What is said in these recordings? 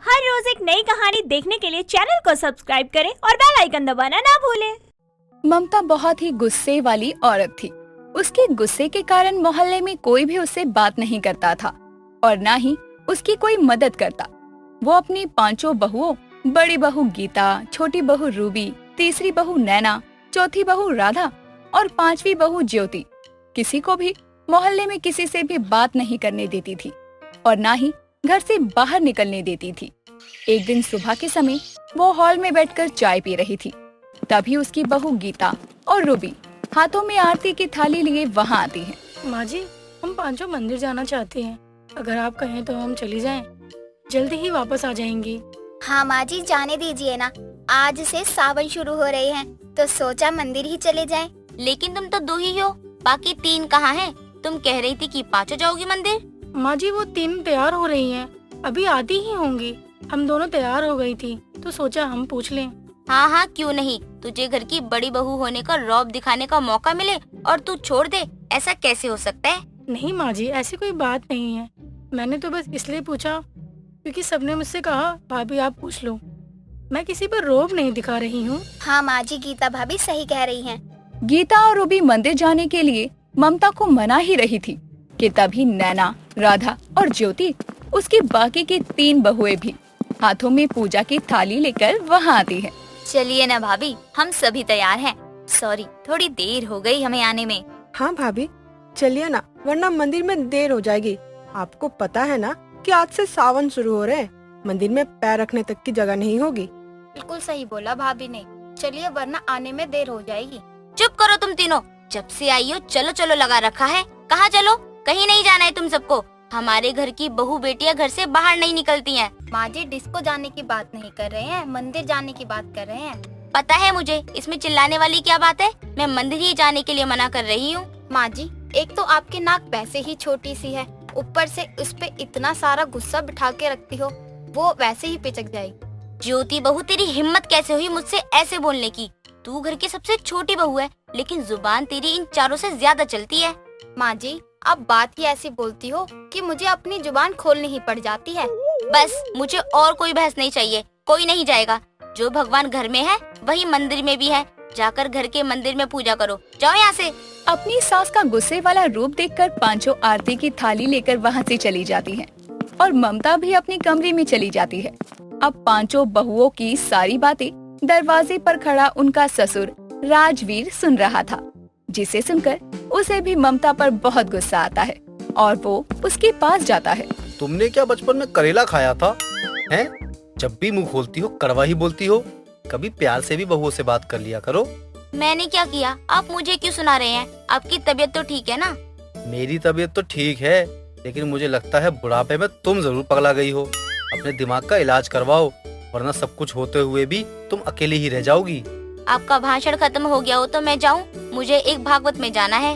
हर रोज एक नई कहानी देखने के लिए चैनल को सब्सक्राइब करें और बेल आइकन दबाना ना भूलें। ममता बहुत ही गुस्से वाली औरत थी। उसके गुस्से के कारण मोहल्ले में कोई भी उससे बात नहीं करता था और न ही उसकी कोई मदद करता। वो अपनी पांचों बहुओं, बड़ी बहू गीता, छोटी बहू रूबी, तीसरी बहू नैना, चौथी बहू राधा और पांचवी बहू ज्योति, किसी को भी मोहल्ले में किसी से भी बात नहीं करने देती थी और न ही घर से बाहर निकलने देती थी। एक दिन सुबह के समय वो हॉल में बैठकर चाय पी रही थी। तभी उसकी बहू गीता और रूबी हाथों में आरती की थाली लिए वहाँ आती हैं। माँ जी, हम पांचों मंदिर जाना चाहते हैं। अगर आप कहें तो हम चली जाएं। जल्दी ही वापस आ जाएंगी। हाँ माँ जी, जाने दीजिए ना। आज से सावन शुरू हो रहे हैं तो सोचा मंदिर ही चले जाएं। लेकिन तुम तो दो ही हो, बाकी तीन कहाँ हैं? तुम कह रही थी कि पांचों जाओगी मंदिर। माँ जी, वो तीन तैयार हो रही हैं। अभी आती ही होंगी। हम दोनों तैयार हो गई थी तो सोचा हम पूछ लें। हाँ हाँ, क्यों नहीं। तुझे घर की बड़ी बहू होने का रौब दिखाने का मौका मिले और तू छोड़ दे, ऐसा कैसे हो सकता है? नहीं माँ जी, ऐसी कोई बात नहीं है। मैंने तो बस इसलिए पूछा क्योंकि सबने मुझसे कहा भाभी आप पूछ लो। मैं किसी पर रौब नहीं दिखा रही हूँ। हाँ माँ जी, गीता भाभी सही कह रही हैं। गीता और रूबी मंदिर जाने के लिए ममता को मना ही रही थी कि तभी नैना, राधा और ज्योति, उसकी बाकी की तीन बहुएं भी हाथों में पूजा की थाली लेकर वहाँ आती हैं। चलिए ना भाभी, हम सभी तैयार हैं। सॉरी, थोड़ी देर हो गई हमें आने में। हाँ भाभी, चलिए ना, वरना मंदिर में देर हो जाएगी। आपको पता है ना कि आज से सावन शुरू हो रहे हैं। मंदिर में पैर रखने तक की जगह नहीं होगी। बिल्कुल सही बोला भाभी ने। चलिए वरना आने में देर हो जाएगी। चुप करो तुम तीनों, जब से आई हो चलो चलो लगा रखा है। कहाँ चलो? कहीं नहीं जाना है तुम सबको। हमारे घर की बहू बेटियां घर से बाहर नहीं निकलती हैं। माँ जी, डिस्को जाने की बात नहीं कर रहे हैं, मंदिर जाने की बात कर रहे हैं। पता है मुझे, इसमें चिल्लाने वाली क्या बात है? मैं मंदिर ही जाने के लिए मना कर रही हूँ। माँ जी, एक तो आपकी नाक वैसे ही छोटी सी है, ऊपर से उस पे इतना सारा गुस्सा बिठा के रखती हो, वो वैसे ही पिचक जाएगी। ज्योति बहू, तेरी हिम्मत कैसे हुई मुझसे ऐसे बोलने की? तू घर की सबसे छोटी बहू है, लेकिन जुबान तेरी इन चारों से ज्यादा चलती है। माँ जी, अब बात ही ऐसी बोलती हो कि मुझे अपनी जुबान खोलनी ही पड़ जाती है। बस, मुझे और कोई बहस नहीं चाहिए। कोई नहीं जाएगा। जो भगवान घर में है वही मंदिर में भी है। जाकर घर के मंदिर में पूजा करो। जाओ यहाँ से। अपनी सास का गुस्से वाला रूप देखकर पांचों आरती की थाली लेकर वहाँ से चली जाती हैं और ममता भी अपने कमरे में चली जाती है। अब पांचों बहुओं की सारी बातें दरवाजे पर खड़ा उनका ससुर राजवीर सुन रहा था, जिसे सुनकर उसे भी ममता पर बहुत गुस्सा आता है और वो उसके पास जाता है। तुमने क्या बचपन में करेला खाया था? हैं? जब भी मुंह खोलती हो कड़वा ही बोलती हो। कभी प्यार से भी बहुओं से बात कर लिया करो। मैंने क्या किया? आप मुझे क्यों सुना रहे हैं? आपकी तबीयत तो ठीक है ना? मेरी तबीयत तो ठीक है, लेकिन मुझे लगता है बुढ़ापे में तुम जरूर पगला गई हो। अपने दिमाग का इलाज करवाओ, वरना सब कुछ होते हुए भी तुम अकेली ही रह जाओगी। आपका भाषण खत्म हो गया हो तो मैं जाऊँ? मुझे एक भागवत में जाना है।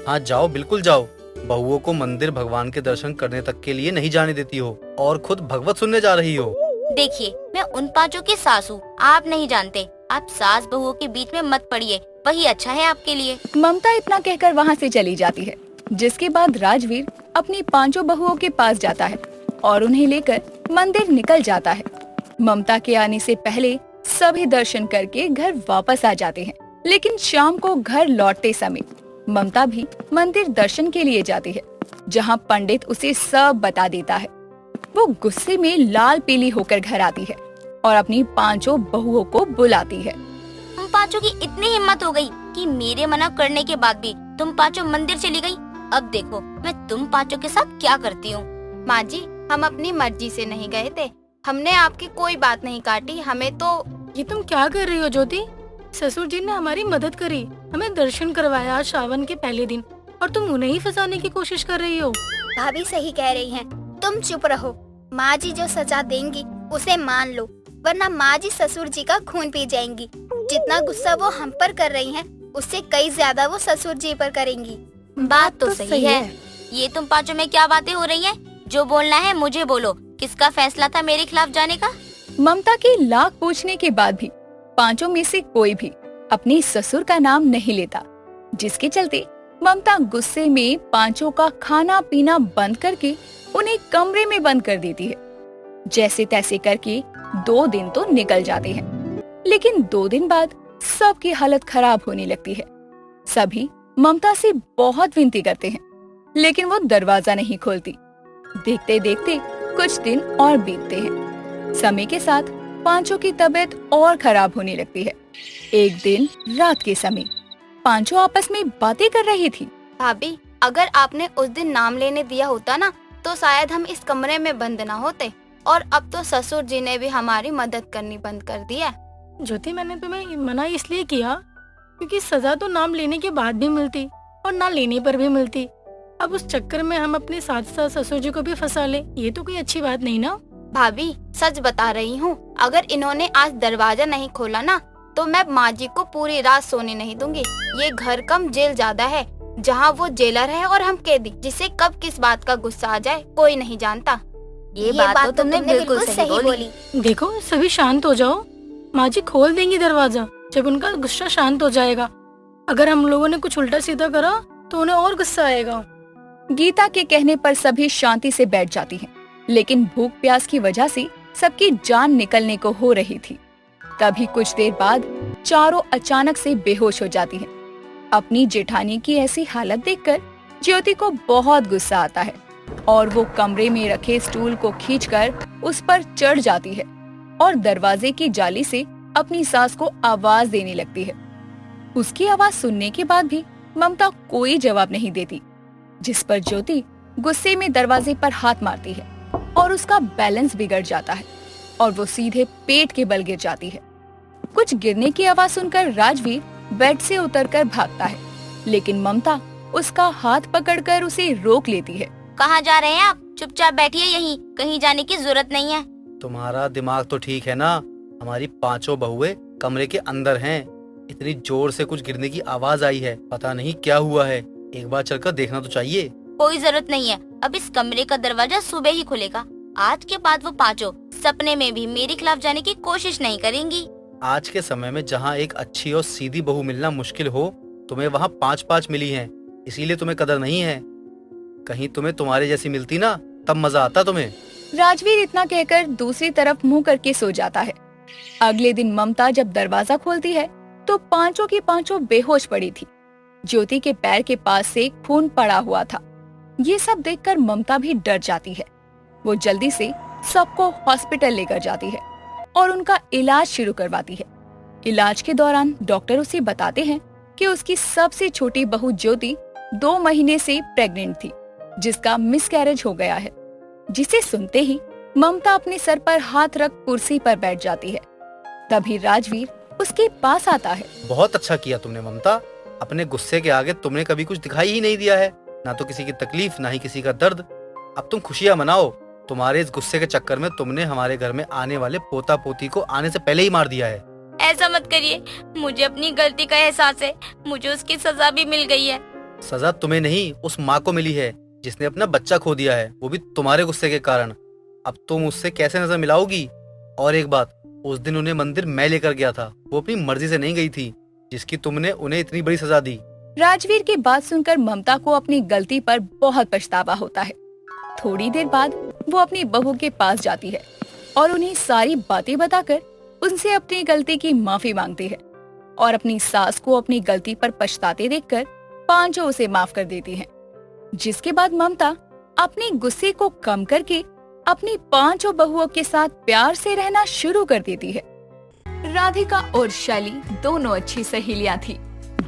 हाँ जाओ, बिल्कुल जाओ। बहुओं को मंदिर भगवान के दर्शन करने तक के लिए नहीं जाने देती हो और खुद भगवत सुनने जा रही हो। देखिए, मैं उन पांचों की सास हूँ, आप नहीं जानते। आप सास बहुओं के बीच में मत पड़िए, वही अच्छा है आपके लिए। ममता इतना कहकर वहाँ से चली जाती है, जिसके बाद राजवीर अपनी पांचों बहुओं के पास जाता है और उन्हें लेकर मंदिर निकल जाता है। ममता के आने से पहले सभी दर्शन करके घर वापस आ जाते हैं, लेकिन शाम को घर लौटते समय ममता भी मंदिर दर्शन के लिए जाती है, जहाँ पंडित उसे सब बता देता है। वो गुस्से में लाल पीली होकर घर आती है और अपनी पांचों बहुओं को बुलाती है। तुम पांचों की इतनी हिम्मत हो गई कि मेरे मना करने के बाद भी तुम पांचों मंदिर चली गई। अब देखो मैं तुम पांचों के साथ क्या करती हूँ। माँ जी, हम अपनी मर्जी से नहीं गए थे, हमने आपकी कोई बात नहीं काटी। हमें तो ये तुम क्या कर रही हो ज्योति? ससुर जी ने हमारी मदद करी, हमें दर्शन करवाया आज सावन के पहले दिन, और तुम उन्हें ही फंसाने की कोशिश कर रही हो। भाभी सही कह रही हैं, तुम चुप रहो। माँ जी जो सजा देंगी उसे मान लो, वरना माँ जी ससुर जी का खून पी जाएंगी। जितना गुस्सा वो हम पर कर रही हैं, उससे कई ज्यादा वो ससुर जी पर करेंगी। बात तो सही है। ये तुम पांचों में क्या बातें हो रही हैं? जो बोलना है मुझे बोलो। किसका फैसला था मेरे खिलाफ जाने का? ममता के लाख पूछने के बाद भी पांचों में से कोई भी अपने ससुर का नाम नहीं लेता, जिसके चलते ममता गुस्से में पांचों का खाना पीना बंद करके उन्हें कमरे में बंद कर देती है। जैसे तैसे करके 2 दिन तो निकल जाते हैं, लेकिन 2 दिन बाद सबकी हालत खराब होने लगती है। सभी ममता से बहुत विनती करते हैं, लेकिन वो दरवाजा नहीं खोलती। देखते देखते कुछ दिन और बीतते हैं। समय के साथ पांचों की तबीयत और खराब होने लगती है। एक दिन रात के समय पांचों आपस में बातें कर रही थी। भाभी, अगर आपने उस दिन नाम लेने दिया होता ना, तो शायद हम इस कमरे में बंद ना होते। और अब तो ससुर जी ने भी हमारी मदद करनी बंद कर दिया। ज्योति, मैंने तुम्हें मना इसलिए किया क्योंकि सजा तो नाम लेने के बाद भी मिलती और ना लेने पर भी मिलती। अब उस चक्कर में हम अपने साथ साथ ससुर जी को भी फंसा ले, ये तो कोई अच्छी बात नहीं ना। भाभी, सच बता रही हूँ, अगर इन्होंने आज दरवाजा नहीं खोला ना, तो मैं माँ जी को पूरी रात सोने नहीं दूंगी। ये घर कम जेल ज्यादा है, जहाँ वो जेलर है और हम कैदी, जिसे कब किस बात का गुस्सा आ जाए कोई नहीं जानता। ये बात तो तुमने बिल्कुल सही बोली। देखो, सभी शांत हो जाओ। माँ जी खोल देंगी दरवाजा जब उनका गुस्सा शांत हो जाएगा। अगर हम लोगों ने कुछ उल्टा सीधा करा तो उन्हें और गुस्सा आएगा। गीता के कहने पर सभी शांति से बैठ जाती हैं, लेकिन भूख प्यास की वजह से सबकी जान निकलने को हो रही थी। तभी कुछ देर बाद चारों अचानक से बेहोश हो जाती हैं। अपनी जेठानी की ऐसी हालत देखकर ज्योति को बहुत गुस्सा आता है और वो कमरे में रखे स्टूल को खींचकर उस पर चढ़ जाती है और दरवाजे की जाली से अपनी सास को आवाज देने लगती है। उसकी आवाज सुनने के बाद भी ममता कोई जवाब नहीं देती, जिस पर ज्योति गुस्से में दरवाजे पर हाथ मारती है और उसका बैलेंस बिगड़ जाता है और वो सीधे पेट के बल गिर जाती है। कुछ गिरने की आवाज सुनकर राजवीर बेड से उतरकर भागता है, लेकिन ममता उसका हाथ पकड़कर उसे रोक लेती है। कहाँ जा रहे हैं आप? चुपचाप बैठिए यहीं, कहीं जाने की जरूरत नहीं है। तुम्हारा दिमाग तो ठीक है ना? हमारी पांचों बहुएं कमरे के अंदर हैं। इतनी जोर से कुछ गिरने की आवाज आई है, पता नहीं क्या हुआ है। एक बार चलकर देखना तो चाहिए। कोई जरूरत नहीं है, अब इस कमरे का दरवाजा सुबह ही खुलेगा। आज के बाद वो पांचों सपने में भी मेरे खिलाफ जाने की कोशिश नहीं करेंगी। आज के समय में जहाँ एक अच्छी और सीधी बहू मिलना मुश्किल हो, तुम्हें वहाँ 5-5 मिली हैं, इसीलिए तुम्हें कदर नहीं है। कहीं तुम्हें तुम्हारे जैसी मिलती ना, तब मजा आता तुम्हें। राजवीर इतना कहकर दूसरी तरफ मुंह करके सो जाता है। अगले दिन ममता जब दरवाजा खोलती है तो पांचों की पांचों बेहोश पड़ी थी। ज्योति के पैर के पास से खून पड़ा हुआ था। ये सब देखकर ममता भी डर जाती है। वो जल्दी से सबको हॉस्पिटल लेकर जाती है और उनका इलाज शुरू करवाती है। इलाज के दौरान डॉक्टर उसे बताते हैं कि उसकी सबसे छोटी बहू ज्योति 2 महीने से प्रेग्नेंट थी, जिसका मिसकैरेज हो गया है। जिसे सुनते ही ममता अपने सर पर हाथ रख कुर्सी पर बैठ जाती है। तभी राजवीर उसके पास आता है। बहुत अच्छा किया तुमने ममता, अपने गुस्से के आगे तुमने कभी कुछ दिखाई ही नहीं दिया है, ना तो किसी की तकलीफ ना ही किसी का दर्द। अब तुम खुशियाँ मनाओ। तुम्हारे इस गुस्से के चक्कर में तुमने हमारे घर में आने वाले पोता पोती को आने से पहले ही मार दिया है। ऐसा मत करिए, मुझे अपनी गलती का एहसास है, मुझे उसकी सजा भी मिल गई है। सजा तुम्हें नहीं, उस माँ को मिली है जिसने अपना बच्चा खो दिया है, वो भी तुम्हारे गुस्से के कारण। अब तुम उससे कैसे नजर मिलाओगी? और एक बात, उस दिन उन्हें मंदिर मैं लेकर गया था, वो अपनी मर्जी से नहीं गई थी, जिसकी तुमने उन्हें इतनी बड़ी सजा दी। राजवीर की बात सुनकर ममता को अपनी गलती पर बहुत पछतावा होता है। थोड़ी देर बाद वो अपनी बहू के पास जाती है और उन्हें सारी बातें बताकर उनसे अपनी गलती की माफी मांगती है और अपनी सास को अपनी गलती पर पछताते देखकर पांचों उसे माफ कर देती हैं। जिसके बाद ममता अपने गुस्से को कम करके अपनी पांचों बहुओं के साथ प्यार से रहना शुरू कर देती है। राधिका और शैली दोनों अच्छी सहेलियां थी।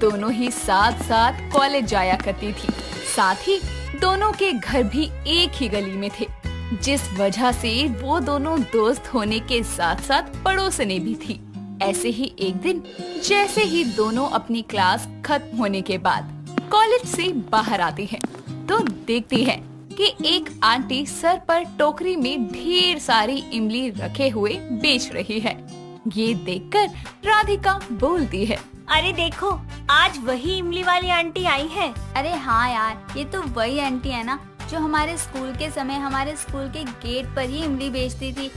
दोनों ही साथ साथ कॉलेज जाया करती थी। साथ ही दोनों के घर भी एक ही गली में थे, जिस वजह से वो दोनों दोस्त होने के साथ साथ पड़ोसने भी थी। ऐसे ही एक दिन जैसे ही दोनों अपनी क्लास खत्म होने के बाद कॉलेज से बाहर आती हैं, तो देखती हैं कि एक आंटी सर पर टोकरी में ढेर सारी इमली रखे हुए बेच रही है। ये देखकर राधिका बोलती है, अरे देखो, आज वही इमली वाली आंटी आई है। अरे हाँ यार, ये तो वही आंटी है ना जो हमारे स्कूल के समय हमारे स्कूल के गेट पर ही इमली बेचती थी,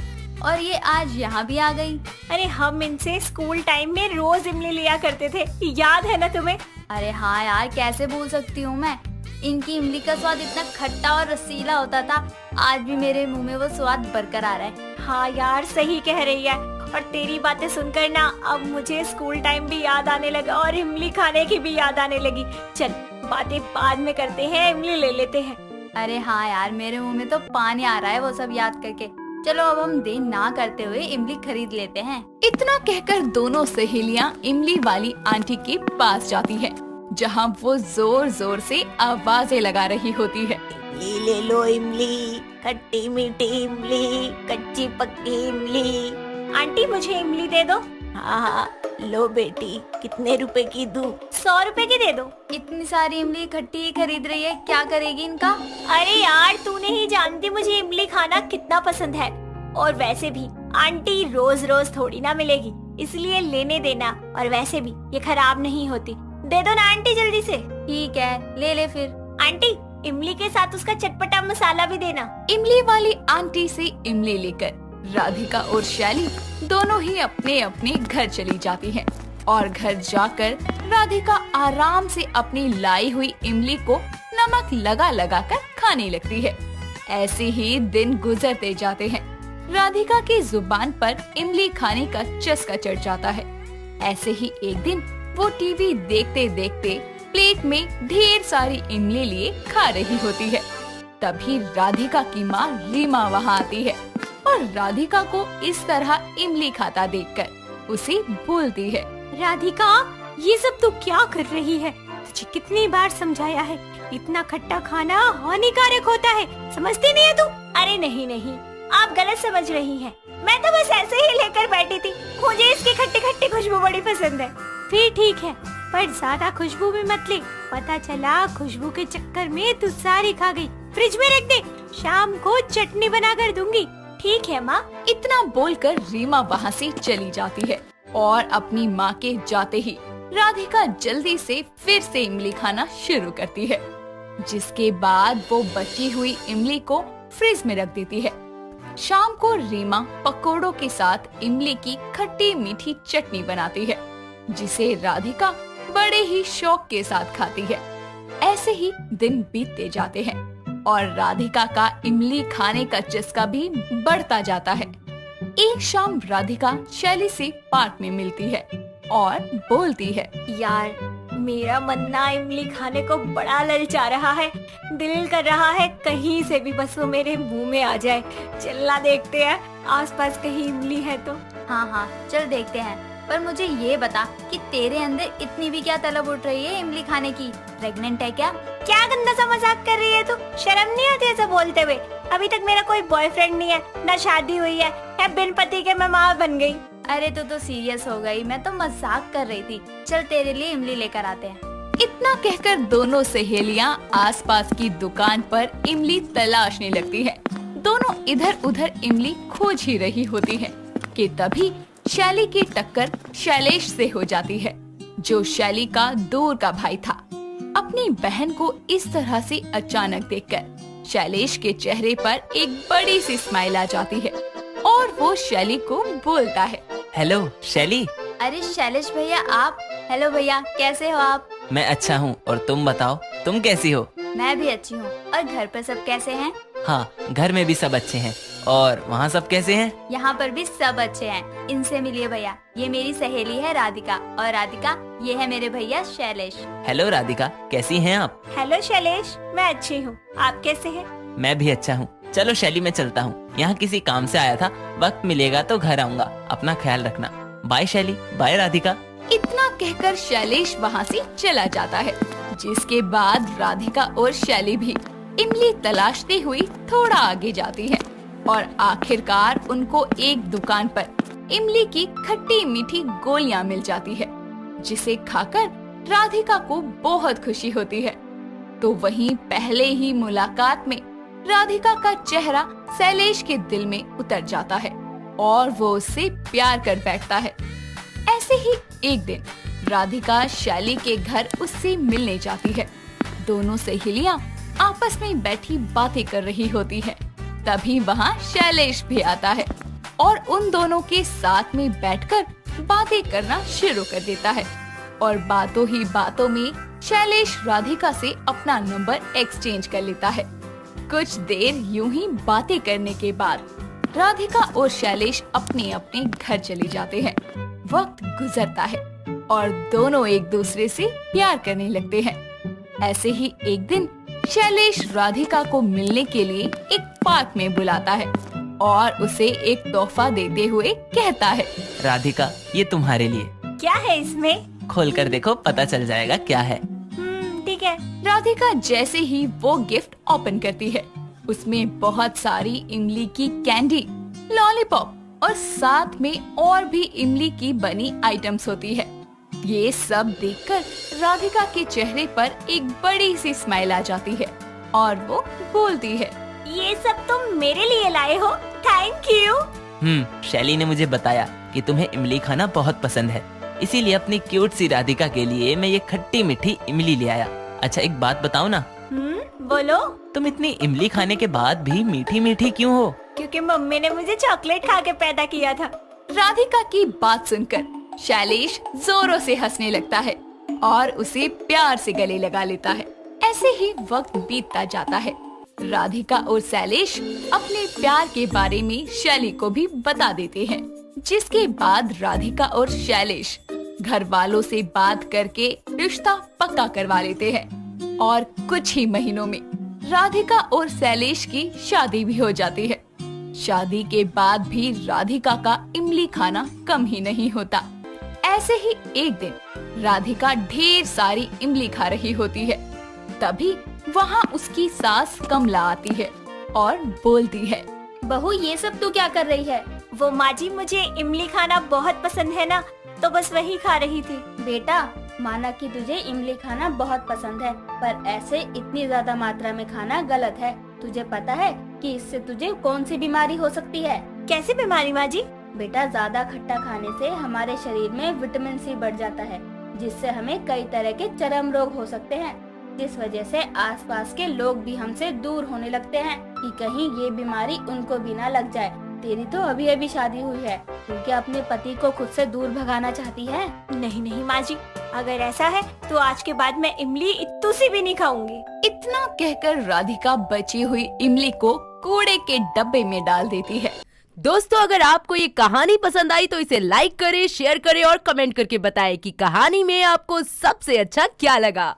और ये आज यहाँ भी आ गई। अरे हम इनसे स्कूल टाइम में रोज इमली लिया करते थे, याद है ना तुम्हें? अरे हाँ यार, कैसे भूल सकती हूँ मैं। इनकी इमली का स्वाद इतना खट्टा और रसीला होता था। आज भी मेरे मुंह में वो स्वाद बरकरार है। हाँ यार, सही कह रही है। और तेरी बातें सुनकर ना अब मुझे स्कूल टाइम भी याद आने लगा और इमली खाने की भी याद आने लगी। चल बातें बाद में करते हैं, इमली ले लेते हैं। अरे हाँ यार, मेरे मुंह में तो पानी आ रहा है वो सब याद करके। चलो अब हम देर ना करते हुए इमली खरीद लेते हैं। इतना कहकर दोनों सहेलियां इमली वाली आंटी के पास जाती हैं, जहां वो जोर जोर से आवाजें लगा रही होती है। इमली ले लो इमली, खट्टी मीठी इमली, कच्ची पक्की इमली। आंटी मुझे इमली दे दो। हाँ लो बेटी, कितने रुपए की दूं? 100 रुपए की दे दो। इतनी सारी इमली खट्टी खरीद रही है, क्या करेगी इनका? अरे यार, तू नहीं जानती मुझे इमली खाना कितना पसंद है। और वैसे भी आंटी रोज रोज थोड़ी ना मिलेगी, इसलिए लेने देना। और वैसे भी ये खराब नहीं होती। दे दो ना आंटी जल्दी से। ठीक है, ले ले फिर। आंटी इमली के साथ उसका चटपटा मसाला भी देना। इमली वाली आंटी से इमली लेकर राधिका और शैली दोनों ही अपने अपने घर चली जाती हैं। और घर जाकर राधिका आराम से अपनी लाई हुई इमली को नमक लगा लगा कर खाने लगती है। ऐसे ही दिन गुजरते जाते हैं। राधिका की जुबान पर इमली खाने का चस्का चढ़ जाता है। ऐसे ही एक दिन वो टीवी देखते देखते प्लेट में ढेर सारी इमली लिए खा रही होती है। तभी राधिका की माँ रीमा वहाँ आती है और राधिका को इस तरह इमली खाता देखकर उसे बोलती है, राधिका, ये सब तू क्या कर रही है? तुझे कितनी बार समझाया है, इतना खट्टा खाना हानिकारक होता है, समझती नहीं है तू? अरे नहीं नहीं, आप गलत समझ रही हैं। मैं तो बस ऐसे ही लेकर बैठी थी, मुझे इसकी खट्टी खट्टी खुशबू बड़ी पसंद है। फिर ठीक है, पर ज्यादा खुशबू भी मत ले। पता चला खुशबू के चक्कर में तू सारी खा गई। फ्रिज में रख दे, शाम को चटनी बना कर दूंगी। ठीक है माँ। इतना बोलकर रीमा वहाँ से चली जाती है और अपनी माँ के जाते ही राधिका जल्दी से फिर से इमली खाना शुरू करती है, जिसके बाद वो बची हुई इमली को फ्रिज में रख देती है। शाम को रीमा पकोड़ों के साथ इमली की खट्टी मीठी चटनी बनाती है, जिसे राधिका बड़े ही शौक के साथ खाती है। ऐसे ही दिन बीतते जाते हैं और राधिका का इमली खाने का चस्का भी बढ़ता जाता है। एक शाम राधिका शैली से पार्क में मिलती है और बोलती है, यार मेरा मन ना इमली खाने को बड़ा ललचा रहा है। दिल कर रहा है कहीं से भी बस वो मेरे मुंह में आ जाए। चलना देखते हैं, आसपास कहीं इमली है तो। हाँ हाँ, चल देखते हैं। पर मुझे ये बता कि तेरे अंदर इतनी भी क्या तलब उठ रही है इमली खाने की? प्रेग्नेंट है क्या? क्या गंदा सा मजाक कर रही है तू? शर्म नहीं आती ऐसा बोलते हुए? अभी तक मेरा कोई बॉयफ्रेंड नहीं है, ना शादी हुई है, या बिन पति के मैं माँ बन गई। अरे तू तो सीरियस हो गई, मैं तो मजाक कर रही थी। चल तेरे लिए इमली लेकर आते हैं। इतना कहकर दोनों सहेलियां आसपास की दुकान पर इमली तलाशने लगती हैं। दोनों इधर उधर इमली खोज ही रही होती हैं कि तभी शैली की टक्कर शैलेश से हो जाती है, जो शैली का दूर का भाई था। अपनी बहन को इस तरह से अचानक देखकर शैलेश के चेहरे पर एक बड़ी सी स्माइल आ जाती है और वो शैली को बोलता है, हेलो शैली। अरे शैलेश भैया आप? हेलो भैया, कैसे हो आप? मैं अच्छा हूँ, और तुम बताओ तुम कैसी हो? मैं भी अच्छी हूँ। और घर पर सब कैसे हैं? हाँ, घर में भी सब अच्छे हैं। और वहाँ सब कैसे हैं? यहाँ पर भी सब अच्छे हैं। इनसे मिलिए भैया, ये मेरी सहेली है राधिका, और राधिका ये है मेरे भैया शैलेश। हेलो राधिका, कैसी हैं आप? हेलो शैलेश, मैं अच्छी हूँ, आप कैसे हैं? मैं भी अच्छा हूँ। चलो शैली, मैं चलता हूँ, यहाँ किसी काम से आया था। वक्त मिलेगा तो घर आऊंगा, अपना ख्याल रखना। बाय शैली, बाय राधिका। इतना कहकर शैलेश वहाँ से चला जाता है, जिसके बाद राधिका और शैली भी इमली तलाशती हुई थोड़ा आगे जाती है और आखिरकार उनको एक दुकान पर इमली की खट्टी मीठी गोलियां मिल जाती है, जिसे खाकर राधिका को बहुत खुशी होती है। तो वहीं पहले ही मुलाकात में राधिका का चेहरा शैलेश के दिल में उतर जाता है और वो उससे प्यार कर बैठता है। ऐसे ही एक दिन राधिका शैली के घर उससे मिलने जाती है। दोनों सहेलियां आपस में बैठी बातें कर रही होती है। तभी वहाँ शैलेश भी आता है और उन दोनों के साथ में बैठकर बातें करना शुरू कर देता है। और बातों ही बातों में शैलेश राधिका से अपना नंबर एक्सचेंज कर लेता है। कुछ देर यूं ही बातें करने के बाद राधिका और शैलेश अपने अपने घर चले जाते हैं। वक्त गुजरता है और दोनों एक दूसरे से प्यार करने लगते हैं। ऐसे ही एक दिन शैलेश राधिका को मिलने के लिए एक पार्क में बुलाता है और उसे एक तोहफा देते हुए कहता है, राधिका, ये तुम्हारे लिए। क्या है इसमें? खोल कर देखो, पता चल जाएगा क्या है। ठीक है। राधिका जैसे ही वो गिफ्ट ओपन करती है, उसमें बहुत सारी इमली की कैंडी, लॉलीपॉप और साथ में और भी इमली की बनी आइटम्स होती है। ये सब देखकर राधिका के चेहरे पर एक बड़ी सी स्माइल आ जाती है और वो बोलती है, ये सब तुम मेरे लिए लाए हो, थैंक यू। शैली ने मुझे बताया कि तुम्हें इमली खाना बहुत पसंद है, इसीलिए अपनी क्यूट सी राधिका के लिए मैं ये खट्टी मीठी इमली ले आया। अच्छा, एक बात बताओ ना, बोलो। तुम इतनी इमली खाने के बाद भी मीठी मीठी क्यों हो? क्योंकि मम्मी ने मुझे चॉकलेट खा के पैदा किया था। राधिका की बात सुनकर शैलेश जोरों से हंसने लगता है और उसे प्यार से गले लगा लेता है। ऐसे ही वक्त बीतता जाता है। राधिका और शैलेश अपने प्यार के बारे में शैली को भी बता देते हैं, जिसके बाद राधिका और शैलेश घर वालों से बात करके रिश्ता पक्का करवा लेते हैं और कुछ ही महीनों में राधिका और शैलेश की शादी भी हो जाती है। शादी के बाद भी राधिका का इमली खाना कम ही नहीं होता। ऐसे ही एक दिन राधिका ढेर सारी इमली खा रही होती है। तभी वहाँ उसकी सास कमला आती है और बोलती है, बहू, ये सब तू क्या कर रही है? वो माँ जी, मुझे इमली खाना बहुत पसंद है ना, तो बस वही खा रही थी। बेटा, माना कि तुझे इमली खाना बहुत पसंद है, पर ऐसे इतनी ज्यादा मात्रा में खाना गलत है। तुझे पता है कि इससे तुझे कौन सी बीमारी हो सकती है? कैसी बीमारी माँ जी? बेटा, ज्यादा खट्टा खाने से हमारे शरीर में विटामिन सी बढ़ जाता है, जिससे हमें कई तरह के चर्म रोग हो सकते हैं, जिस वजह से आसपास के लोग भी हमसे दूर होने लगते हैं कि कहीं ये बीमारी उनको भी ना लग जाए। तेरी तो अभी अभी शादी हुई है, तू क्या अपने पति को खुद से दूर भगाना चाहती है? नहीं नहीं माँ जी, अगर ऐसा है तो आज के बाद मैं इमली इत्तू सी भी नहीं खाऊंगी। इतना कहकर राधिका बची हुई इमली को कूड़े के डब्बे में डाल देती है। दोस्तों, अगर आपको ये कहानी पसंद आई तो इसे लाइक करें, शेयर करें और कमेंट करके बताएं कि कहानी में आपको सबसे अच्छा क्या लगा।